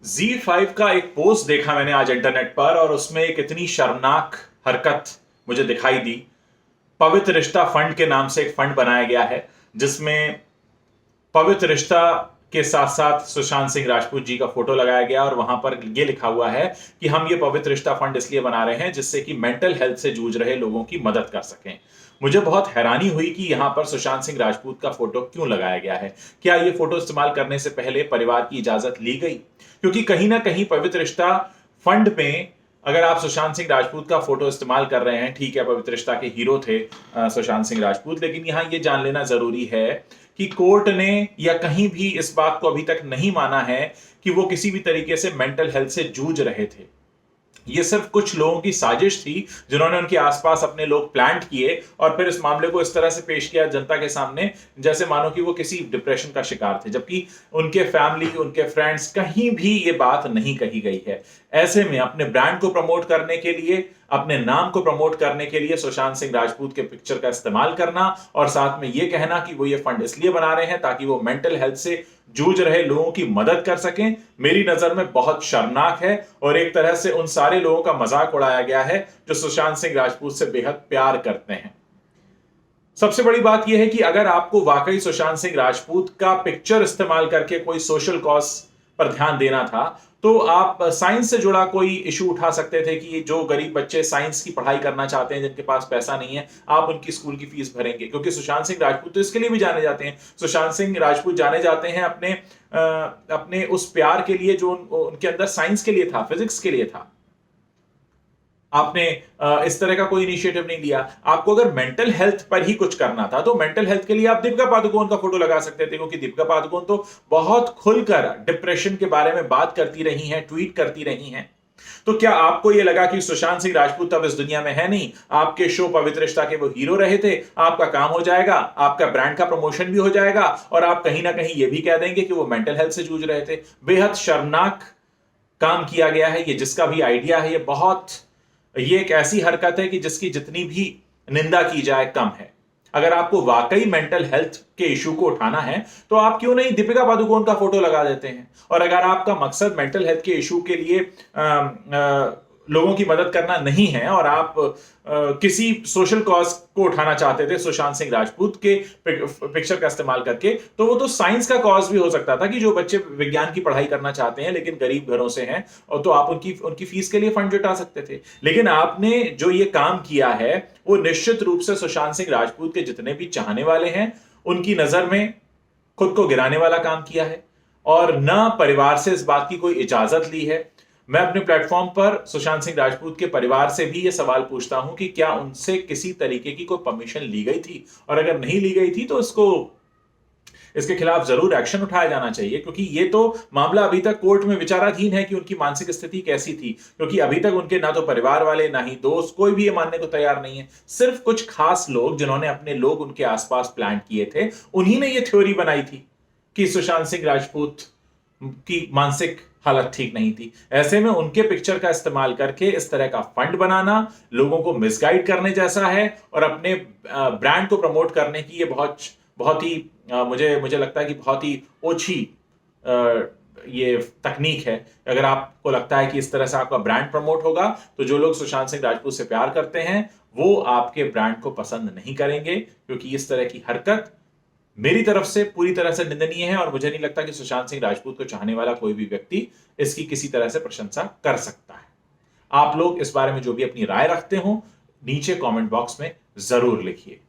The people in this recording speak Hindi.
Z5 का एक पोस्ट देखा मैंने आज इंटरनेट पर और उसमें एक इतनी शर्मनाक हरकत मुझे दिखाई दी। पवित्र रिश्ता फंड के नाम से एक फंड बनाया गया है जिसमें पवित्र रिश्ता के साथ साथ सुशांत सिंह राजपूत जी का फोटो लगाया गया और वहां पर यह लिखा हुआ है कि हम ये पवित्र रिश्ता फंड इसलिए बना रहे हैं जिससे कि मेंटल हेल्थ से जूझ रहे लोगों की मदद कर सकें। मुझे बहुत हैरानी हुई कि यहां पर सुशांत सिंह राजपूत का फोटो क्यों लगाया गया है। क्या ये फोटो इस्तेमाल करने से पहले परिवार की इजाजत ली गई? क्योंकि कहीं ना कहीं पवित्र रिश्ता फंड में अगर आप सुशांत सिंह राजपूत का फोटो इस्तेमाल कर रहे हैं, ठीक है, पवित्र रिश्ता के हीरो थे सुशांत सिंह राजपूत, लेकिन यहां यह जान लेना जरूरी है कि कोर्ट ने या कहीं भी इस बात को अभी तक नहीं माना है कि वो किसी भी तरीके से मेंटल हेल्थ से जूझ रहे थे। ये सिर्फ कुछ लोगों की साजिश थी जिन्होंने उनके आसपास अपने लोग प्लांट किए और फिर इस मामले को इस तरह से पेश किया जनता के सामने जैसे मानो कि वो किसी डिप्रेशन का शिकार थे, जबकि उनके फैमिली, उनके फ्रेंड्स, कहीं भी ये बात नहीं कही गई है। ऐसे में अपने ब्रांड को प्रमोट करने के लिए, अपने नाम को प्रमोट करने के लिए सुशांत सिंह राजपूत के पिक्चर का इस्तेमाल करना और साथ में यह कहना कि वो ये फंड इसलिए बना रहे हैं ताकि वो मेंटल हेल्थ से जूझ रहे लोगों की मदद कर सकें, मेरी नजर में बहुत शर्मनाक है और एक तरह से उन सारे लोगों का मजाक उड़ाया गया है जो सुशांत सिंह राजपूत से बेहद प्यार करते हैं। सबसे बड़ी बात यह है कि अगर आपको वाकई सुशांत सिंह राजपूत का पिक्चर इस्तेमाल करके कोई सोशल कॉज पर ध्यान देना था तो आप साइंस से जुड़ा कोई इशू उठा सकते थे कि जो गरीब बच्चे साइंस की पढ़ाई करना चाहते हैं, जिनके पास पैसा नहीं है, आप उनकी स्कूल की फीस भरेंगे। क्योंकि सुशांत सिंह राजपूत तो इसके लिए भी जाने जाते हैं। सुशांत सिंह राजपूत जाने जाते हैं अपने उस प्यार के लिए जो उनके अंदर साइंस के लिए था, फिजिक्स के लिए था। आपने इस तरह का कोई इनिशिएटिव नहीं लिया। आपको अगर मेंटल हेल्थ पर ही कुछ करना था तो मेंटल हेल्थ के लिए आप दीपिका पादुकोण का फोटो लगा सकते थे, क्योंकि दीपिका पादुकोण तो बहुत खुलकर डिप्रेशन के बारे में बात करती रही हैं, ट्वीट करती रही हैं। तो क्या आपको यह लगा कि सुशांत सिंह राजपूत अब इस दुनिया में है नहीं? आपके शो पवित्र रिश्ता के वो हीरो रहे थे, आपका काम हो जाएगा, आपका ब्रांड का प्रमोशन भी हो जाएगा और आप कहीं ना कहीं यह भी कह देंगे कि वो मेंटल हेल्थ से जूझ रहे थे। बेहद शर्मनाक काम किया गया है। ये जिसका भी आइडिया है, ये एक ऐसी हरकत है कि जिसकी जितनी भी निंदा की जाए कम है। अगर आपको वाकई मेंटल हेल्थ के इशू को उठाना है तो आप क्यों नहीं दीपिका पादुकोण का फोटो लगा देते हैं? और अगर आपका मकसद मेंटल हेल्थ के इशू के लिए लोगों की मदद करना नहीं है और आप किसी सोशल कॉज को उठाना चाहते थे सुशांत सिंह राजपूत के पिक्चर का इस्तेमाल करके, तो वो तो साइंस का कॉज भी हो सकता था कि जो बच्चे विज्ञान की पढ़ाई करना चाहते हैं लेकिन गरीब घरों से हैं, और तो आप उनकी फीस के लिए फंड जुटा सकते थे। लेकिन आपने जो ये काम किया है वो निश्चित रूप से सुशांत सिंह राजपूत के जितने भी चाहने वाले हैं उनकी नजर में खुद को गिराने वाला काम किया है और न परिवार से इस बात की कोई इजाजत ली है। मैं अपने प्लेटफॉर्म पर सुशांत सिंह राजपूत के परिवार से भी यह सवाल पूछता हूं कि क्या उनसे किसी तरीके की कोई परमिशन ली गई थी, और अगर नहीं ली गई थी तो इसके खिलाफ जरूर एक्शन उठाया जाना चाहिए, क्योंकि ये तो मामला अभी तक कोर्ट में विचाराधीन है कि उनकी मानसिक स्थिति कैसी थी। क्योंकि अभी तक उनके ना तो परिवार वाले ना ही दोस्त कोई भी ये मानने को तैयार नहीं है। सिर्फ कुछ खास लोग जिन्होंने अपने लोग उनके आसपास प्लांट किए थे, उन्हीं ने ये थ्योरी बनाई थी कि सुशांत सिंह राजपूत की मानसिक हालत ठीक नहीं थी। ऐसे में उनके पिक्चर का इस्तेमाल करके इस तरह का फंड बनाना लोगों को मिसगाइड करने जैसा है और अपने ब्रांड को प्रमोट करने की ये बहुत ही मुझे लगता है कि बहुत ही ओछी ये तकनीक है। अगर आपको लगता है कि इस तरह से आपका ब्रांड प्रमोट होगा तो जो लोग सुशांत सिंह राजपूत से प्यार करते हैं वो आपके ब्रांड को पसंद नहीं करेंगे, क्योंकि इस तरह की हरकत मेरी तरफ से पूरी तरह से निंदनीय है और मुझे नहीं लगता कि सुशांत सिंह राजपूत को चाहने वाला कोई भी व्यक्ति इसकी किसी तरह से प्रशंसा कर सकता है। आप लोग इस बारे में जो भी अपनी राय रखते हो नीचे कमेंट बॉक्स में जरूर लिखिए।